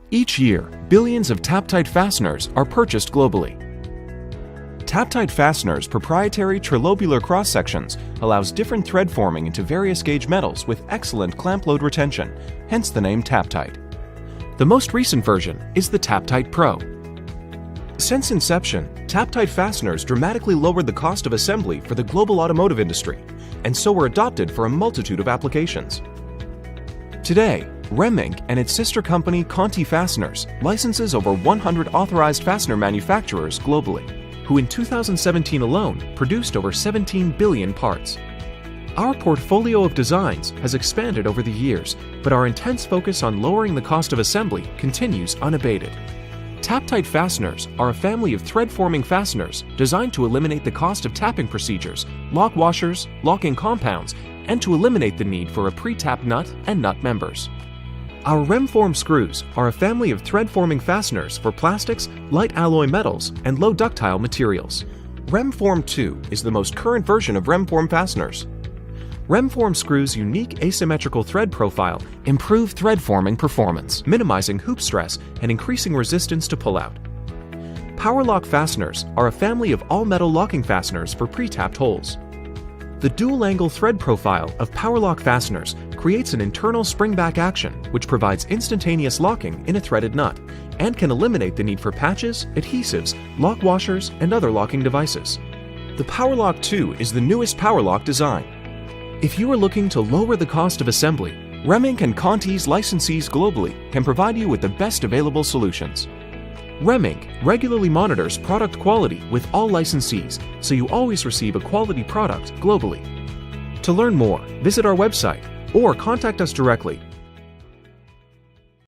Each year, billions of TAPTITE fasteners are purchased globally. TAPTITE fasteners' proprietary trilobular cross-sections allows different thread forming into various gauge metals with excellent clamp load retention, hence the name TAPTITE. The most recent version is the TAPTITE Pro. Since inception, TAPTITE fasteners dramatically lowered the cost of assembly for the global automotive industry, and so were adopted for a multitude of applications. Today, REMINC and its sister company Conti Fasteners licenses over 100 authorized fastener manufacturers globally, who in 2017 alone produced over 17 billion parts. Our portfolio of designs has expanded over the years, but our intense focus on lowering the cost of assembly continues unabated. TAPTITE fasteners are a family of thread-forming fasteners designed to eliminate the cost of tapping procedures, lock washers, locking compounds, and to eliminate the need for a pre-tap nut and nut members. Our REMFORM screws are a family of thread-forming fasteners for plastics, light alloy metals, and low ductile materials. REMFORM 2 is the most current version of REMFORM fasteners. REMFORM screws' unique asymmetrical thread profile improve thread forming performance, minimizing hoop stress and increasing resistance to pullout. POWERLOK fasteners are a family of all-metal locking fasteners for pre-tapped holes. The dual-angle thread profile of POWERLOK fasteners creates an internal spring-back action which provides instantaneous locking in a threaded nut and can eliminate the need for patches, adhesives, lock washers, and other locking devices. The POWERLOK 2 is the newest POWERLOK design. If you are looking to lower the cost of assembly, REMINC and Conti's licensees globally can provide you with the best available solutions. REMINC regularly monitors product quality with all licensees, so you always receive a quality product globally. To learn more, visit our website or contact us directly